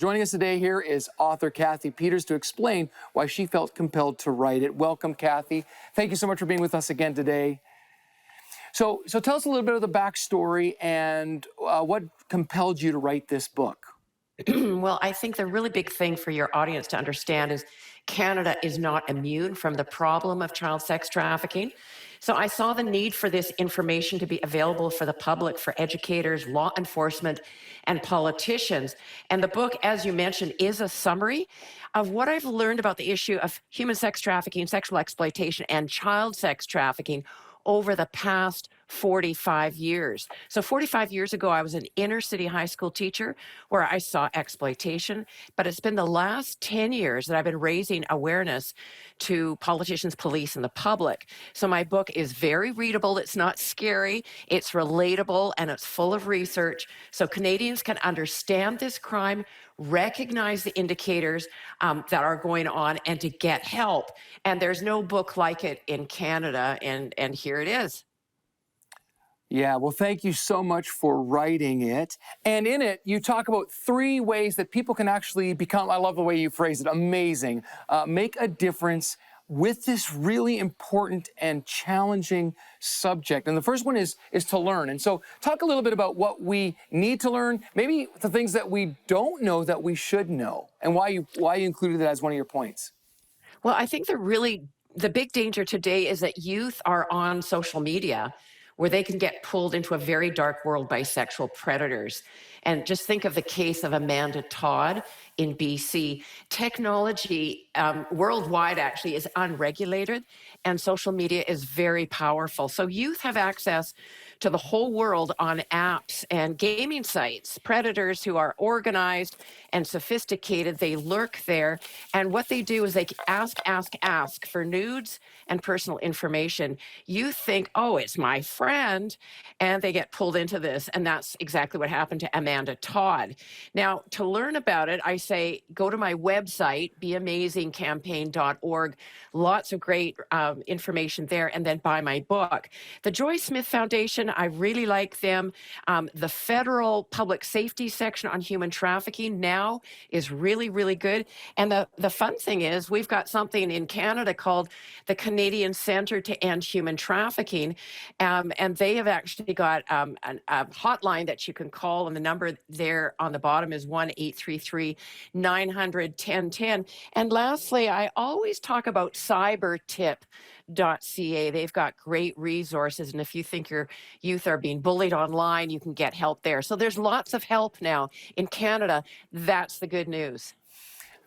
Joining us today here is author Cathy Peters to explain why she felt compelled to write it. Welcome, Cathy. Thank you so much for being with us again today. So tell us a little bit of the backstory and what compelled you to write this book. Well, I think the really big thing for your audience to understand is Canada is not immune from the problem of child sex trafficking. So I saw the need for this information to be available for the public, for educators, law enforcement, and politicians. And the book, as you mentioned, is a summary of what I've learned about the issue of human sex trafficking, sexual exploitation, and child sex trafficking over the past 45 years. So 45 years ago, I was an inner city high school teacher where I saw exploitation, but it's been the last 10 years that I've been raising awareness to politicians, police, and the public. So my book is very readable. It's not scary. It's relatable, and it's full of research so Canadians can understand this crime, recognize the indicators that are going on, and to get help. And there's no book like it in Canada, and here it is. Yeah, well, thank you so much for writing it. And in it, you talk about 3 ways that people can actually become, I love the way you phrase it, amazing, make a difference with this really important and challenging subject. And the first one is to learn. And so talk a little bit about what we need to learn, maybe the things that we don't know that we should know, and why you included it as one of your points. Well, I think the big danger today is that youth are on social media where they can get pulled into a very dark world by sexual predators. And just think of the case of Amanda Todd in BC. Technology worldwide actually is unregulated, and social media is very powerful. So youth have access to the whole world on apps and gaming sites. Predators who are organized and sophisticated, they lurk there. And what they do is they ask for nudes and personal information. You think, oh, it's my friend, and they get pulled into this. And that's exactly what happened to Amanda Todd. Now, to learn about it, I say go to my website, beamazingcampaign.org. Lots of great information there, and then buy my book. The Joy Smith Foundation, I really like them. The federal public safety section on human trafficking now is really, really good. And the fun thing is we've got something in Canada called the Canadian Centre to End Human Trafficking. And they have actually got a hotline that you can call, and the number there on the bottom is 1-833-900-1010. And lastly, I always talk about cybertip.ca. They've got great resources, and if you think your youth are being bullied online, you can get help there. So there's lots of help now in Canada. That's the good news.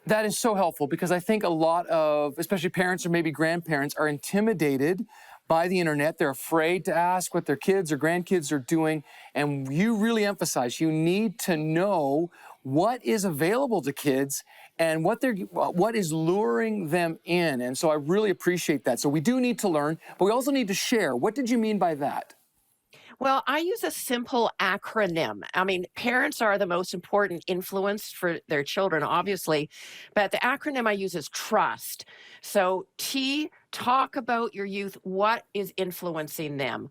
That is so helpful, because I think a lot of, especially parents or maybe grandparents, are intimidated by the internet. They're afraid to ask what their kids or grandkids are doing. And you really emphasize you need to know what is available to kids and what is luring them in. And so I really appreciate that. So we do need to learn, but we also need to share. What did you mean by that? Well, I use a simple acronym. I mean, parents are the most important influence for their children, obviously, but the acronym I use is TRUST. So T, talk about your youth, what is influencing them.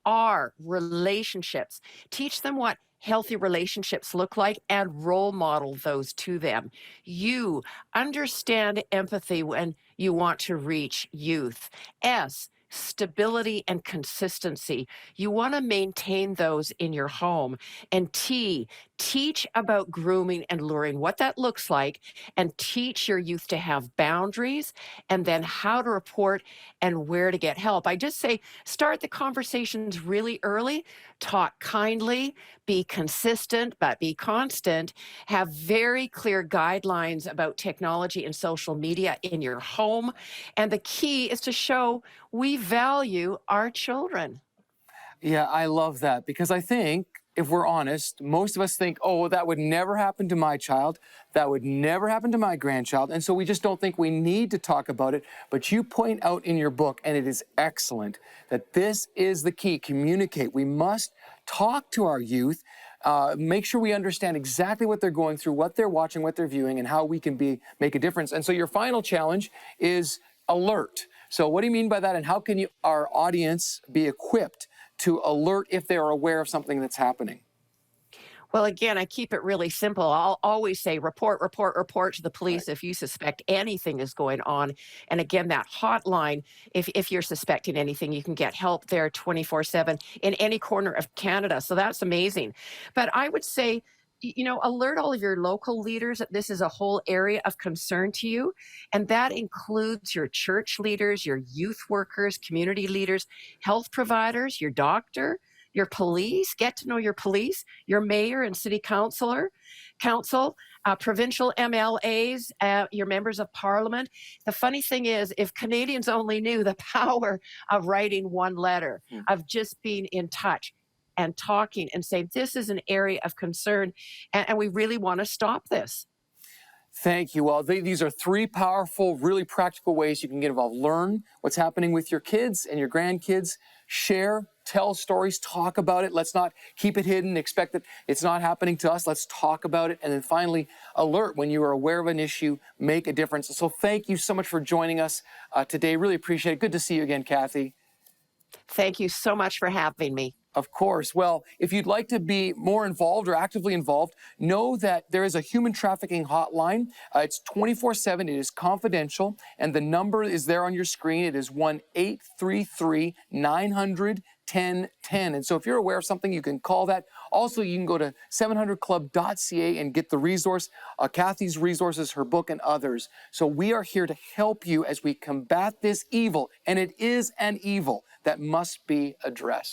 R, relationships. Teach them what healthy relationships look like and role model those to them. U, understand empathy when you want to reach youth. S, stability and consistency. You want to maintain those in your home. And T, teach about grooming and luring, what that looks like, and teach your youth to have boundaries, and then how to report and where to get help. I just say start the conversations really early, talk kindly, be consistent, but be constant, have very clear guidelines about technology and social media in your home. And the key is to show we value our children. Yeah, I love that, because I think, if we're honest, most of us think, oh, that would never happen to my child. That would never happen to my grandchild. And so we just don't think we need to talk about it. But you point out in your book, and it is excellent, that this is the key. Communicate. We must talk to our youth, make sure we understand exactly what they're going through, what they're watching, what they're viewing, and how we can make a difference. And so your final challenge is alert. So what do you mean by that, and how can our audience be equipped to alert if they're aware of something that's happening? Well, again, I keep it really simple. I'll always say report, report, report to the Right. police if you suspect anything is going on. And again, that hotline, if you're suspecting anything, you can get help there 24/7 in any corner of Canada. So that's amazing. But I would say, alert all of your local leaders that this is a whole area of concern to you. And that includes your church leaders, your youth workers, community leaders, health providers, your doctor, your police. Get to know your police, your mayor and city council, provincial MLAs, your members of parliament. The funny thing is, if Canadians only knew the power of writing one letter, Mm. of just being in touch and talking and saying, this is an area of concern, and we really want to stop this. Thank you. Well, these are three powerful, really practical ways you can get involved. Learn what's happening with your kids and your grandkids. Share, tell stories, talk about it. Let's not keep it hidden, expect that it's not happening to us. Let's talk about it. And then finally, alert when you are aware of an issue, make a difference. So thank you so much for joining us today. Really appreciate it. Good to see you again, Cathy. Thank you so much for having me. Of course. Well, if you'd like to be more involved or actively involved, know that there is a human trafficking hotline. It's 24/7. It is confidential, and the number is there on your screen. It is 1-833-900-1010. And so if you're aware of something, you can call that. Also, you can go to 700club.ca and get the resource, Cathy's resources, her book, and others. So we are here to help you as we combat this evil, and it is an evil that must be addressed.